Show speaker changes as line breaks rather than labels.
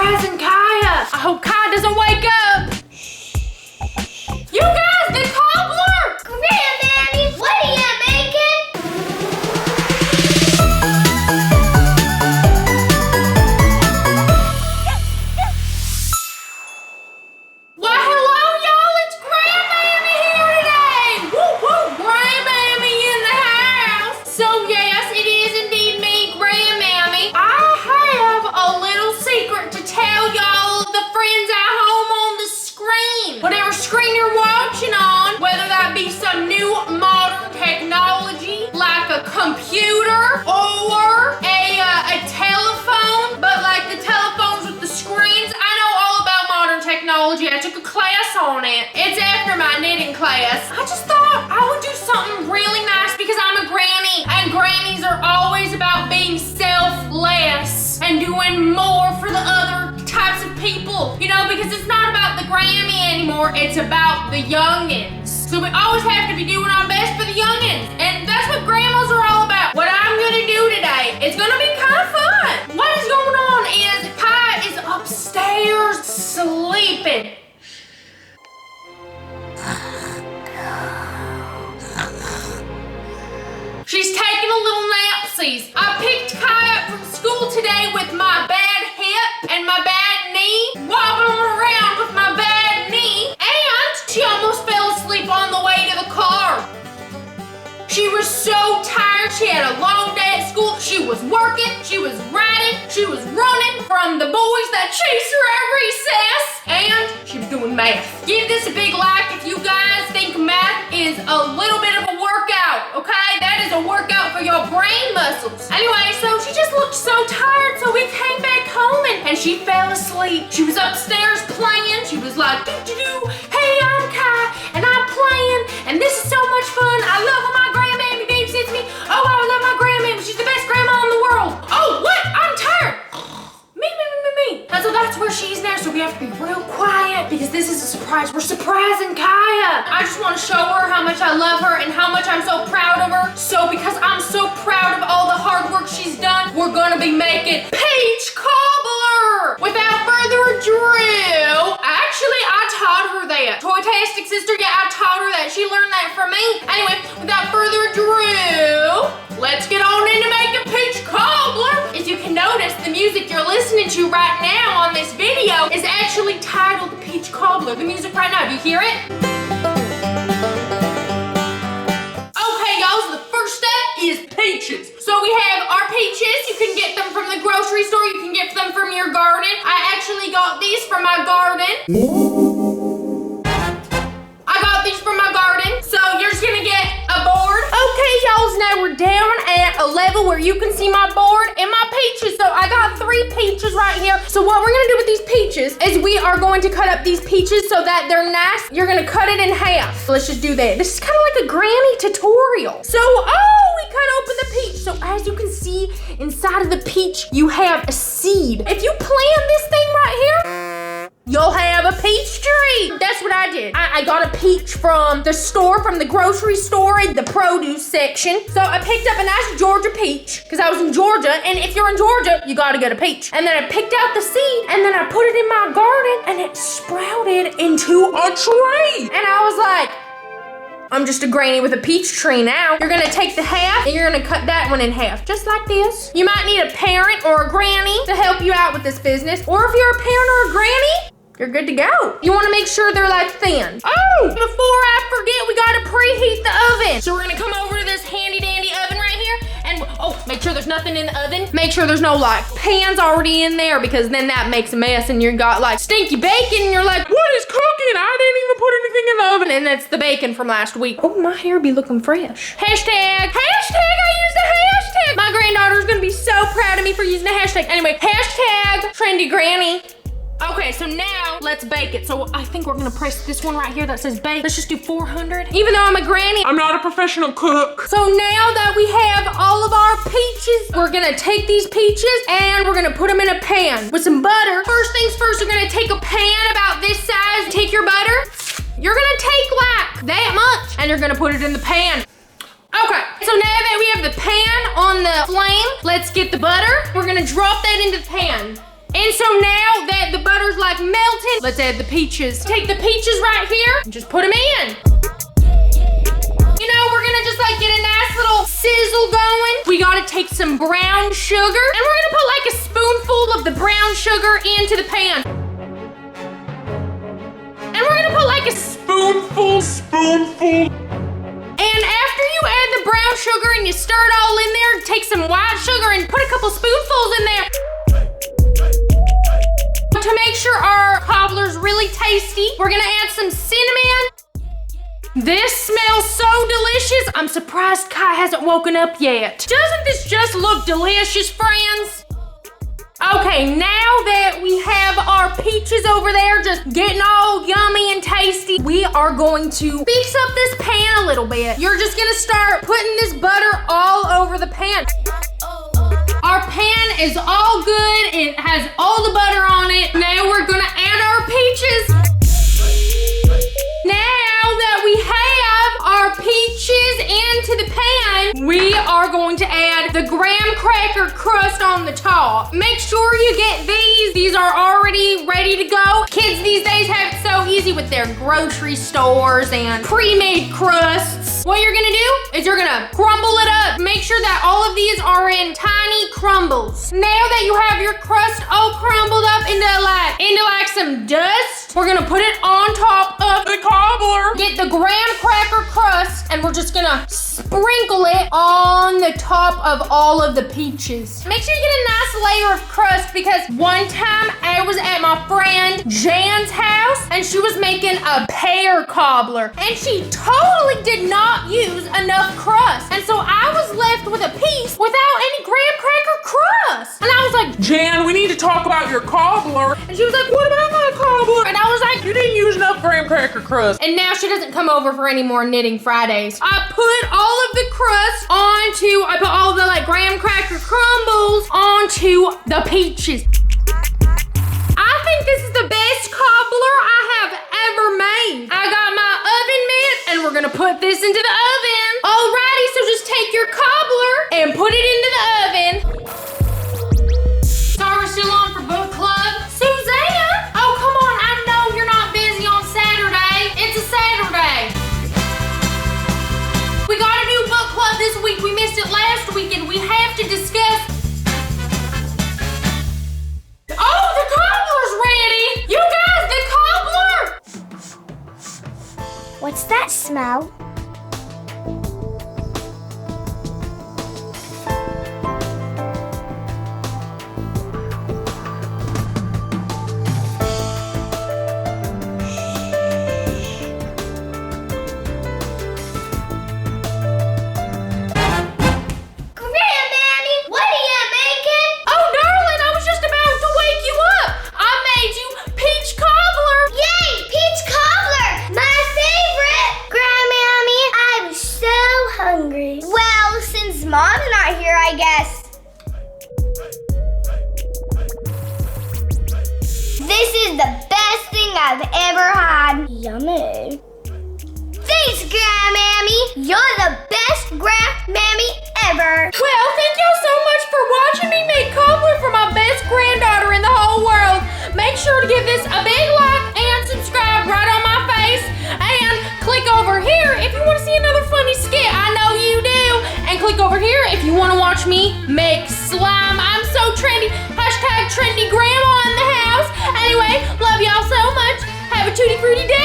surprising Kaya. I hope Kaya doesn't wake up. You guys, the cobbler!
Grandmammy, what are you making?
Why, hello, y'all. It's Grandmammy here today. Woo woo, Grandmammy in the house. So yes, it is indeed me, Grandmammy. I have a little secret to tell y'all, the friends at home on the screen. Whatever screen you're watching on, whether that be some new modern technology like a computer or a telephone, but like the telephones with the screens. I know all about modern technology. I took a class on it. It's after my knitting class. I just thought I would do something really nice because I'm a granny, and grannies are always about being selfless and doing more for the other types of people, you know, because it's not about the Grammy anymore, it's about the youngins. So we always have to be doing our best for the youngins, and that's what grandmas are all about. What I'm gonna do today is gonna be kind of fun. What is going on is Kai is upstairs sleeping. She's taking a little napsies. I picked Kai up from school today with my bad hip and my bad knee, wobbling around with my bad knee, and she almost fell asleep on the way to the car. She was so tired. She had a long day at school. She was working, she was writing, she was running from the boys that chased her at recess, and she was doing math. Give this a big like if you guys think math is a little bit of a workout, okay? That is a workout for your brain muscles. Anyway, so she just looked so tired, so we came back home and she fell asleep. She was upstairs playing. She was like, doo-doo-doo, hey, I'm Kai, and I'm playing, and this is so much fun. I love when my grandmammy babysits me. Oh, I love my grandmammy. She's the best grandma in the world. Oh, what? I'm tired. Me. And so that's where she's now, so we have to be real quiet because this is a surprise. We're surprising Kaya. I just want to show her how much I love her and how much I'm so proud of her. So because I'm so proud of all the hard work she's done, we're gonna be making peach cobbler. Without further ado, actually I taught her that. Toytastic sister, yeah, I taught her that. She learned that from me. Anyway, without further ado, let's get on into making peach cobbler. As you can notice, the music you're listening to right now on this video is actually titled Peach Cobbler. The music right now, do you hear it? Okay, y'all, so the first step is peaches. So we have our peaches. You can get them from the grocery store. You can get them from your garden. I actually got these from my garden. So you're just gonna get a board. Okay, y'all, so now we're down at a level where you can see my board and my peaches. So I got 3 peaches right here. So what we're gonna do with these peaches is we are going to cut up these peaches so that they're nice. You're gonna cut it in half. So let's just do that. This is kind of like a granny tutorial. So, we cut open the peach. So as you can see, inside of the peach, you have a seed. If you plant this thing right here, you'll have a peach tree. That's what I did. I got a peach from the store, from the grocery store in the produce section. So I picked up a nice Georgia peach because I was in Georgia. And if you're in Georgia, you gotta get a peach. And then I picked out the seed and then I put it in my garden and it sprouted into a tree. And I was like, I'm just a granny with a peach tree now. You're gonna take the half and you're gonna cut that one in half, just like this. You might need a parent or a granny to help you out with this business. Or if you're a parent or a granny, you're good to go. You wanna make sure they're like thin. Oh, before I forget, we gotta preheat the oven. So we're gonna come over to this handy dandy oven right here and make sure there's nothing in the oven. Make sure there's no like pans already in there because then that makes a mess and you got like stinky bacon and you're like, what is cooking? I didn't even put anything in the oven. And that's the bacon from last week. Oh, my hair be looking fresh. Hashtag, I used a hashtag. My granddaughter's gonna be so proud of me for using a hashtag. Anyway, hashtag trendy granny. Okay, so now let's bake it. So I think we're gonna press this one right here that says bake. Let's just do 400. Even though I'm a granny, I'm not a professional cook. So now that we have all of our peaches, we're gonna take these peaches and we're gonna put them in a pan with some butter. First things first, you're gonna take a pan about this size. Take your butter. You're gonna take like that much and you're gonna put it in the pan. Okay, so now that we have the pan on the flame, let's get the butter. We're gonna drop that into the pan. And so now that the butter's like melting, let's add the peaches. Take the peaches right here and just put them in. You know, we're gonna just like get a nice little sizzle going. We gotta take some brown sugar and we're gonna put like a spoonful of the brown sugar into the pan. And we're gonna put like a spoonful. And after you add the brown sugar and you stir it all in there, take some white sugar and put a couple spoonfuls in there. To make sure our cobbler's really tasty, we're gonna add some cinnamon. This smells so delicious. I'm surprised Kai hasn't woken up yet. Doesn't this just look delicious, friends? Okay, now that we have our peaches over there just getting all yummy and tasty, we are going to fix up this pan a little bit. You're just gonna start putting this butter all over the pan. Our pan is all good. It has all the butter on it. Now we're gonna add our peaches. Now that we have our peaches into the pan, we are going to add the graham cracker crust on the top. Make sure you get these. These are already ready to go. Kids these days have it so easy with their grocery stores and pre-made crusts. What you're gonna do is you're gonna crumble it up. Make sure that all of these are in tiny crumbles. Now that you have your crust all crumbled up into like some dust, we're gonna put it on top of the cobbler. Get the graham cracker crust and we're just gonna sprinkle it on the top of all of the peaches. Make sure you get a nice layer of crust because one time I was at my friend Jan's house and she was making a pear cobbler and she totally did not use enough crust. And so I was left with a piece without any graham cracker crust. And I was like,
Jan, we need to talk about your cobbler.
and she was like, what about my cobbler? And I was like,
You didn't use enough graham cracker crust.
and now she doesn't come over for any more knitting Fridays. I put all of the crust I put all the like graham cracker crumbles onto the peaches. I think this is the best cobbler I have ever made. I got my oven mitt and we're gonna put this into the oven. Alrighty, so just take your cobbler and put it into the oven. So we're still on for book club. Suzanne! Oh, come on, I know you're not busy on Saturday. It's a Saturday. We got a new book club this week. We missed it last week and we have to discuss. Oh, the cobbler's ready! You guys, the cobbler!
What's that smell? Grandmammy, what are you making?
Oh, darling, I was just about to wake you up. I made you peach cobbler.
Yay, peach cobbler! My favorite! Grandmammy, I'm so hungry. Well, since Mom's not here, I guess. This is the best thing I've ever had. Yummy. Thanks, Grandmammy. You're the best Grandmammy ever.
Well, thank y'all so much for watching me make cobbler for my best granddaughter in the whole world. Make sure to give this a big like and subscribe right on my face. And click over here if you want to see another funny skit. I know you do. And click over here if you want to watch me make slime. I'm so trendy. #trendy grandma in the house. Anyway, love y'all so much. Have a tutti frutti day.